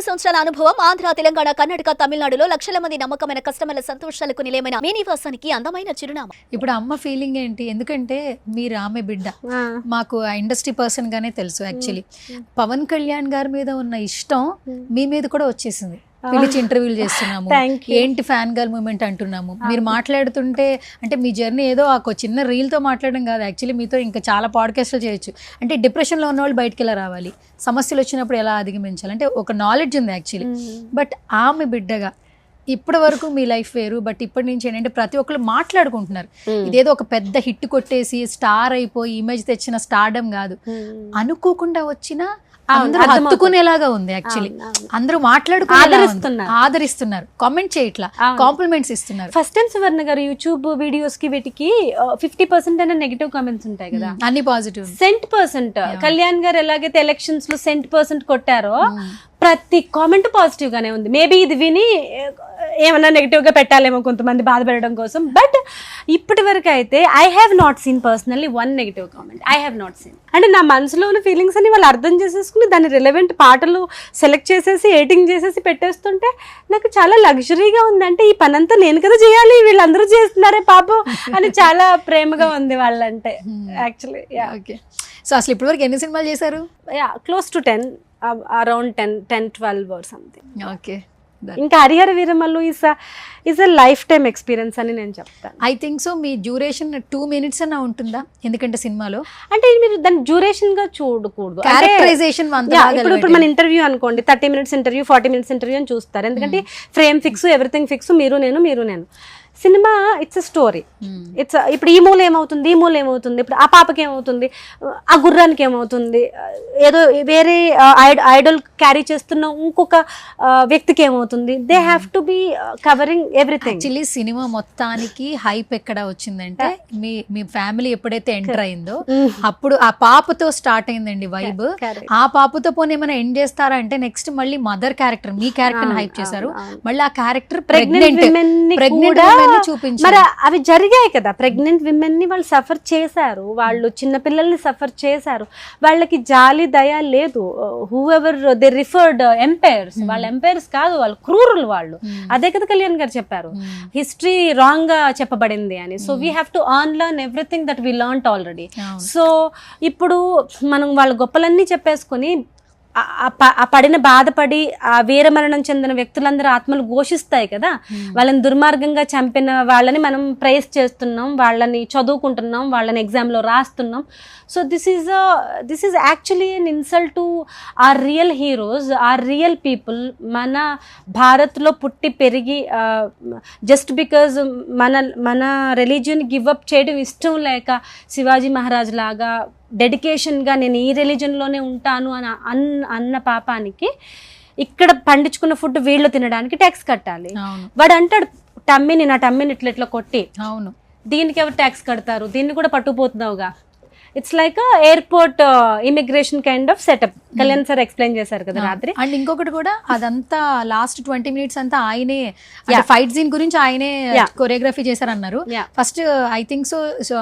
15 సంవత్సరాల అనుభవం ఆంధ్ర, తెలంగాణ, కర్ణాటక, తమిళనాడులో లక్షల మంది నమ్మకమైన కస్టమర్ల సంతోషాలకు నిలయమైన మీ నివాసానికి అందమైన చిరునామా. ఇప్పుడు అమ్మ ఫీలింగ్ ఏంటి? ఎందుకంటే మీరు ఆమె బిడ్డ, మాకు ఆ ఇండస్ట్రీ పర్సన్ గానే తెలుసు. యాక్చువల్లీ పవన్ కళ్యాణ్ గారి మీద ఉన్న ఇష్టం మీ మీద కూడా వచ్చేసింది. పిలిచి ఇంటర్వ్యూలు చేస్తున్నాము, ఏంటి ఫ్యాన్ గర్ల్ మూమెంట్ అంటున్నాము. మీరు మాట్లాడుతుంటే అంటే మీ జర్నీ ఏదో ఒక చిన్న రీల్తో మాట్లాడడం కాదు, యాక్చువల్లీ మీతో ఇంకా చాలా పాడ్కాస్ట్లు చేయొచ్చు. అంటే డిప్రెషన్లో ఉన్న వాళ్ళు బయటికి ఎలా రావాలి, సమస్యలు వచ్చినప్పుడు ఎలా అధిగమించాలి, అంటే ఒక నాలెడ్జ్ ఉంది యాక్చువల్లీ. బట్ ఆమె బిడ్డగా ఇప్పటి వరకు మీ లైఫ్ వేరు, బట్ ఇప్పటి నుంచి ఏంటంటే ప్రతి ఒక్కరు మాట్లాడుకుంటున్నారు. ఇదేదో ఒక పెద్ద హిట్ కొట్టేసి స్టార్ అయిపోయి ఇమేజ్ తెచ్చిన స్టార్డమ్ కాదు, అనుకోకుండా వచ్చిన అందరూ హత్తుకునేలాగా ఉంది. యాక్చువల్లీ అందరూ ఆదరిస్తున్నారు, కామెంట్ చేయట్లా, కాంప్లిమెంట్స్ ఇస్తున్నారు. ఫస్ట్ టైం సువర్ణ గారు యూట్యూబ్ వీడియోస్ కి వీటికి 50% అయినా నెగిటివ్ కామెంట్స్ ఉంటాయి కదా, అన్ని పాజిటివ్. సెంట్ కళ్యాణ్ గారు ఎలాగైతే ఎలక్షన్స్ లో సెంట్ కొట్టారో ప్రతి కామెంట్ పాజిటివ్ గానే ఉంది. మేబీ ఇది విని ఏమన్నా నెగిటివ్ గా పెట్టాలేమో కొంతమంది బాధపడడం కోసం. బట్ ఇప్పటి వరకు అయితే I have not seen personally one negative comment. I have not seen. అంటే నా మనసులో ఉన్న ఫీలింగ్స్ అని వాళ్ళు అర్థం చేసేసుకుని దాన్ని రిలవెంట్ పాటలు సెలెక్ట్ చేసేసి ఎడిటింగ్ చేసేసి పెట్టేస్తుంటే నాకు చాలా లగ్జరీగా ఉంది. అంటే ఈ పని అంతా నేను కదా చేయాలి, వీళ్ళందరూ చేస్తున్నారే పాపం అని చాలా ప్రేమగా ఉంది వాళ్ళంటే యాక్చువల్లీ. ఓకే, సో అసలు ఇప్పటి వరకు ఎన్ని సినిమాలు చేశారు? Close to 10, around 10-12 or something. Okay, ఇంకా Harihara Veeramallu is a lifetime experience అని నేను చెప్తాను. I think so. మీ డ్యూరేషన్ 2 minutes అన్నా ఉంటుందా? ఎందుకంటే సినిమాలో అంటే మీరు దాన్ని డ్యూరేషన్ గా చూడకూడదు. క్యారెక్టరైజేషన్ ఇప్పుడు మన ఇంటర్వ్యూ అనుకోండి, 30 minutes ఇంటర్వ్యూ, 40 minutes ఇంటర్వ్యూ అని చూస్తారు. ఎందుకంటే ఫ్రేమ్ ఫిక్స్, ఎవ్రీథింగ్ ఫిక్స్, మీరు నేను. Cinema it's a story. It's ఇప్పుడు ఈ మూల ఏమవుతుంది, ఇప్పుడు ఆ పాపకి ఏమవుతుంది, ఆ గుర్రానికి ఏమవుతుంది, ఏదో వేరే ఐడల్ క్యారీ చేస్తున్న ఇంకొక వ్యక్తికి ఏమవుతుంది. They have to be covering everything. Actually cinema మొత్తానికి హైప్ ఎక్కడ వచ్చిందంటే మీ ఫ్యామిలీ ఎప్పుడైతే ఎంటర్ అయిందో అప్పుడు ఆ పాపతో స్టార్ట్ అయిందండి వైబ్. ఆ పాపతో పోనీ ఏమైనా ఎండ్ చేస్తారా అంటే నెక్స్ట్ మళ్ళీ మదర్ క్యారెక్టర్, మీ క్యారెక్టర్ హైప్ చేశారు. మళ్ళీ ఆ క్యారెక్టర్ ప్రెగ్నెంట్ మరి అవి జరిగాయి కదా. ప్రెగ్నెంట్ విమెన్ ని వాళ్ళు సఫర్ చేశారు, వాళ్ళు చిన్నపిల్లల్ని సఫర్ చేశారు, వాళ్ళకి జాలి దయ లేదు. Whoever they referred empires, వాళ్ళ ఎంపైర్స్ కాదు, వాళ్ళు క్రూరులు వాళ్ళు. అదే కదా కళ్యాణ్ గారు చెప్పారు, హిస్టరీ రాంగ్ గా చెప్పబడింది అని. So we have to unlearn everything that we learned already. So ఇప్పుడు మనం వాళ్ళ గొప్పలన్నీ చెప్పేసుకొని ఆ పడిన బాధపడి ఆ వీరమరణం చెందిన వ్యక్తులందరూ ఆత్మలు ఘోషిస్తాయి కదా, వాళ్ళని దుర్మార్గంగా చంపిన వాళ్ళని మనం ప్రైజ్ చేస్తున్నాం, వాళ్ళని చదువుకుంటున్నాం, వాళ్ళని ఎగ్జామ్లో రాస్తున్నాం. So this is actually an insult to our real heroes, our real people. మన భారత్లో పుట్టి పెరిగి జస్ట్ బికాజ్ మన రిలీజియన్ గివ్ అప్ చేయడం ఇష్టం లేక శివాజీ మహారాజ్ లాగా డెడికేషన్గా నేను ఈ రిలీజన్లోనే ఉంటాను అని అన్న పాపానికి ఇక్కడ పండించుకున్న ఫుడ్ వీళ్ళు తినడానికి ట్యాక్స్ కట్టాలి. వాడు అంటాడు టమ్మిని, నా టమ్మిని ఇట్లా కొట్టి, అవును దీనికి ఎవరు ట్యాక్స్ కడతారు, దీన్ని కూడా పట్టుకుపోతున్నావుగా. It's like airport immigration kind of setup. Kalyan sir explain చేశారు కదా రాత్రి. అండ్ ఇంకొకటి కూడా అదంతా లాస్ట్ 20 minutes అంతా ఆయనే ఫైట్ సీన్ గురించి ఆయనే కొరియోగ్రఫీ చేశారన్నారు. First I think so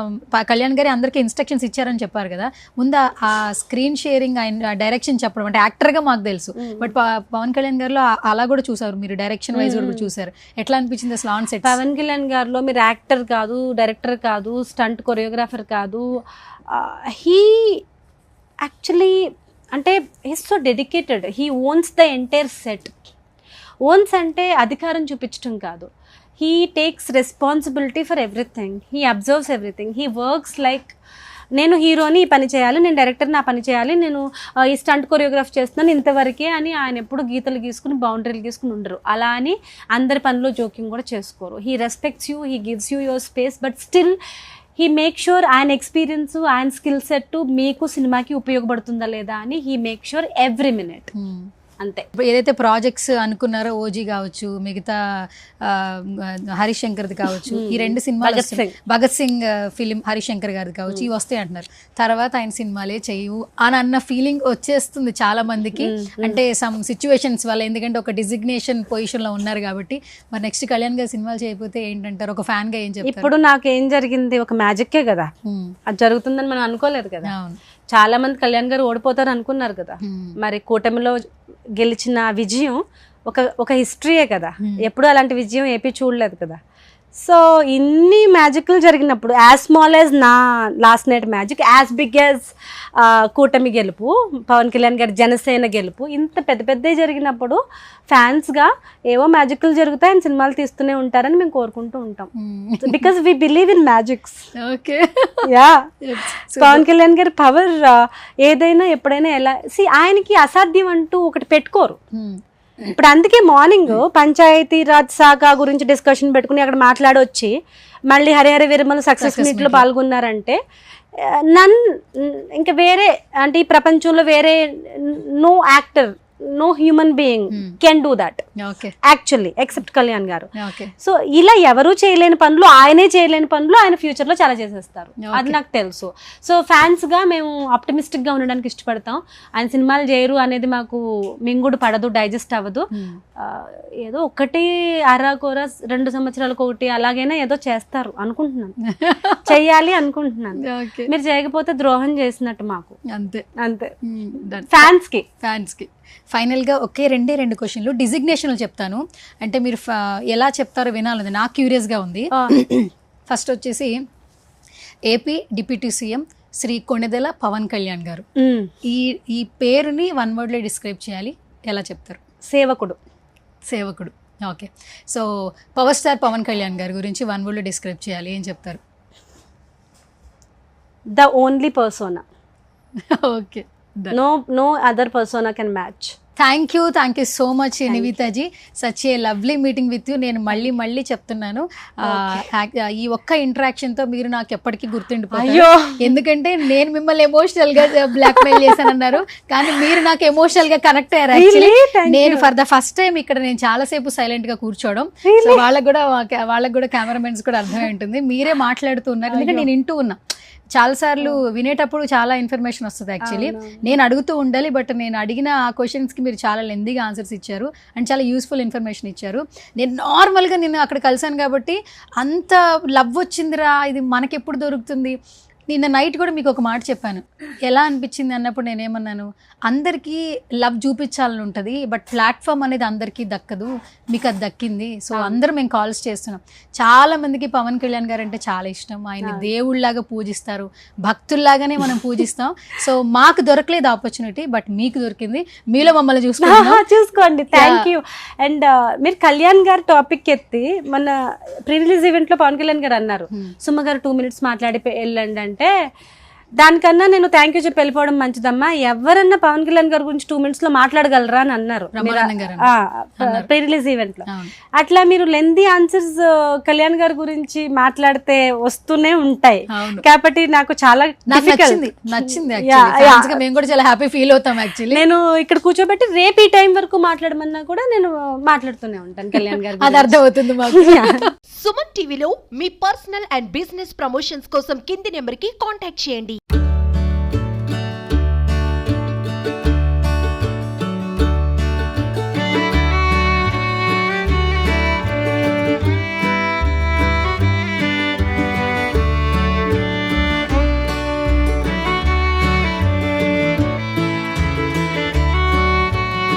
Kalyan గారి అందరికి ఇన్స్ట్రక్షన్స్ ఇచ్చారని చెప్పారు కదా. ముందు ఆ స్క్రీన్ షేరింగ్, ఆయన డైరెక్షన్ చెప్పడం, అంటే యాక్టర్ గా మాకు తెలుసు, బట్ పవన్ కళ్యాణ్ గారిలో అలా కూడా చూసారు మీరు, డైరెక్షన్ వైజ్ కూడా చూసారు. ఎట్లా అనిపించింది అసలు ఆన్ సెట్? పవన్ కళ్యాణ్ గారిలో మీరు యాక్టర్ కాదు, డైరెక్టర్ కాదు, స్టంట్ కొరియోగ్రాఫర్ కాదు, he actually అంటే he's so dedicated. he owns the entire set. owns అంటే అధికారం చూపించడం కాదు, he takes responsibility for everything, he observes everything, he works like నేను హీరోని ఈ పని చేయాలి, నేను డైరెక్టర్ నా పని చేయాలి, నేను ఈ స్టంట్ కొరియోగ్రాఫ్ చేస్తున్నాను ఇంతవరకే అని ఆయన ఎప్పుడు గీతలు గీసుకుని బౌండరీలు గీసుకుని ఉండరు. అలా అని అందరి పనిలో జోక్యం కూడా చేసుకోరు. He respects you, he gives you your space, but still he make sure ఆయన ఎక్స్పీరియన్స్, ఆయన స్కిల్ సెట్ మీకు సినిమాకి ఉపయోగపడుతుందా లేదా అని he make sure every minute. అంతే. ఏదైతే ప్రాజెక్ట్స్ అనుకున్నారో ఓజీ కావచ్చు, మిగతా హరీష్ శంకర్ది కావచ్చు, ఈ 2 సినిమాలు భగత్ సింగ్ ఫిలిం హరీష్ శంకర్ గారిది కావచ్చు, ఇవి వస్తాయి అంటున్నారు. తర్వాత ఆయన సినిమాలే చేయవు అని అన్న ఫీలింగ్ వచ్చేస్తుంది చాలా మందికి. అంటే సమ్ సిచ్యువేషన్స్ వల్ల, ఎందుకంటే ఒక డిజిగ్నేషన్ పొజిషన్ లో ఉన్నారు కాబట్టి. మరి నెక్స్ట్ కళ్యాణ్ గారి సినిమాలు చేయకపోతే ఏంటంటారు? ఒక ఫ్యాన్ గా ఏం చెప్తారు? ఇప్పుడు నాకేం జరిగింది, ఒక మ్యాజిక్కే కదా, అది జరుగుతుందని మనం అనుకోలేదు కదా. చాలా మంది కళ్యాణ్ గారు ఓడిపోతారు అనుకున్నారు కదా, మరి కూటమిలో గెలిచిన విజయం ఒక హిస్టరీయే కదా, ఎప్పుడు అలాంటి విజయం ఏపీ చూడలేదు కదా. సో ఇన్ని మ్యాజిక్లు జరిగినప్పుడు యాజ్ స్మాల్ యాజ్ నా last night magic, as big as కూటమి గెలుపు, పవన్ కళ్యాణ్ గారి జనసేన గెలుపు, ఇంత పెద్ద పెద్దవి జరిగినప్పుడు ఫ్యాన్స్గా ఏవో మ్యాజిక్లు జరుగుతాయి అని సినిమాలు తీస్తూనే ఉంటారని మేము కోరుకుంటూ ఉంటాం. Because we believe in magics. Okay, ya, Pawan Kalyan గారి పవర్ ఏదైనా ఎప్పుడైనా ఎలా ఆయనకి అసాధ్యం అంటూ ఒకటి పెట్టుకోరు. ఇప్పుడు అందుకే మార్నింగ్ పంచాయతీ రాజ్ శాఖ గురించి డిస్కషన్ పెట్టుకుని అక్కడ మాట్లాడొచ్చి మళ్ళీ హరిహర వీరమలు సక్సెస్ మీట్ లో పాల్గొన్నారంటే ఇంకా వేరే అంటే ఈ ప్రపంచంలో వేరే no actor, no human being can do that actually except Kalyan గారు. సో ఇలా ఎవరు చేయలేని పనులు, ఆయనే చేయలేని పనులు ఆయన ఫ్యూచర్ లో చాలా చేసేస్తారు, అది నాకు తెలుసు. సో ఫ్యాన్స్ గా మేము ఆప్టమిస్టిక్ గా ఉండడానికి ఇష్టపడతాం. ఆయన సినిమాలు చేయరు అనేది మాకు మింగుడు పడదు, డైజెస్ట్ అవ్వదు. ఏదో ఒకటి అరాకొర 2 సంవత్సరాలకు ఒకటి అలాగైనా ఏదో చేస్తారు అనుకుంటున్నాను, చెయ్యాలి అనుకుంటున్నాను. మీరు చేయకపోతే ద్రోహం చేసినట్టు మాకు, అంతే అంతే. ఫ్యాన్స్ కి ఫైనల్గా ఒకే 2 క్వశ్చన్లు, డిజిగ్నేషన్లు చెప్తాను, అంటే మీరు ఎలా చెప్తారో వినాలని నాకు క్యూరియస్గా ఉంది. ఫస్ట్ వచ్చేసి AP deputy CM Shri Konidela Pawan Kalyan గారు, ఈ పేరుని 1 wordలో డిస్క్రైబ్ చేయాలి, ఎలా చెప్తారు? సేవకుడు. Okay. So power star Pawan Kalyan గారి గురించి 1 wordలో డిస్క్రైబ్ చేయాలి, ఏం చెప్తారు? The only persona. Okay, no other persona can match. Thank you so much నివేతాజీ, such a lovely meeting with you. నేను మళ్ళీ చెప్తున్నాను, ఈ ఒక్క ఇంటరాక్షన్తో మీరు నాకు ఎప్పటికీ గుర్తుండిపోయారు. ఎందుకంటే నేను మిమ్మల్ని ఎమోషనల్గా బ్లాక్మెయిల్ చేశానన్నారు, కానీ మీరు నాకు ఎమోషనల్గా కనెక్ట్ అయ్యారు. యాక్చువల్లీ నేను ఫర్ ద ఫస్ట్ టైం ఇక్కడ నేను చాలాసేపు సైలెంట్గా కూర్చోవడం, సో వాళ్ళకు కూడా కెమెరామెన్స్ కూడా అర్థమై ఉంటుంది, మీరే మాట్లాడుతూ ఉన్నారు. ఎందుకంటే నేను వింటూ ఉన్నా చాలాసార్లు, వినేటప్పుడు చాలా ఇన్ఫర్మేషన్ వస్తుంది. యాక్చువల్లీ నేను అడుగుతూ ఉండాలి, బట్ నేను అడిగిన ఆ క్వశ్చన్స్కి మీరు చాలా లెందీగా ఆన్సర్స్ ఇచ్చారు అండ్ చాలా యూస్ఫుల్ ఇన్ఫర్మేషన్ ఇచ్చారు. నేను నార్మల్గా నేను అక్కడ కలిసాను కాబట్టి అంత లవ్ వచ్చిందిరా, ఇది మనకెప్పుడు దొరుకుతుంది. నిన్న నైట్ కూడా మీకు ఒక మాట చెప్పాను, ఎలా అనిపించింది అన్నప్పుడు నేనేమన్నాను, అందరికీ లవ్ చూపించాలని ఉంటుంది, బట్ ప్లాట్ఫామ్ అనేది అందరికీ దక్కదు, మీకు అది దక్కింది. సో అందరూ మేము కాల్స్ చేస్తున్నాం. చాలా మందికి పవన్ కళ్యాణ్ గారు అంటే చాలా ఇష్టం, ఆయన దేవుళ్ళలాగా పూజిస్తారు, భక్తుల్లాగానే మనం పూజిస్తాం. సో మాకు దొరకలేదు ఆపర్చునిటీ, బట్ మీకు దొరికింది, మీలో మమ్మల్ని చూసుకోండి. Thank you. అండ్ మీరు కళ్యాణ్ గారు టాపిక్ ఎత్తి మన ప్రీ రిలీజ్ ఈవెంట్ లో పవన్ కళ్యాణ్ గారు అన్నారు, సుమ గారు 2 minutes మాట్లాడి వెళ్ళండి అంటే, దానికన్నా నేను థ్యాంక్ యూ చెప్పి వెళ్ళిపోవడం మంచిదమ్మా, ఎవరన్నా పవన్ కళ్యాణ్ గారి గురించి 2 minutes లో మాట్లాడగలరా అని అన్నారు ప్రీ రిలీజ్ ఈవెంట్ లో. అట్లా మీరు లెందీ ఆన్సర్స్ కళ్యాణ్ గారి గురించి మాట్లాడితే వస్తూనే ఉంటాయి, కాబట్టి నాకు చాలా నచ్చింది. మేము కూడా చాలా హ్యాపీ ఫీల్ అవుతాం. యాక్చువల్లీ నేను ఇక్కడ కూర్చోబెట్టి రేపు ఈ టైం వరకు మాట్లాడమన్నా కూడా నేను మాట్లాడుతూనే ఉంటాను కళ్యాణ్ గారు, అది అర్థమవుతుంది మాకు. సుమన్ టీవీలో మీ పర్సనల్ అండ్ బిజినెస్ ప్రమోషన్స్ కోసం కింది నెంబర్కి కాంటాక్ట్ చేయండి.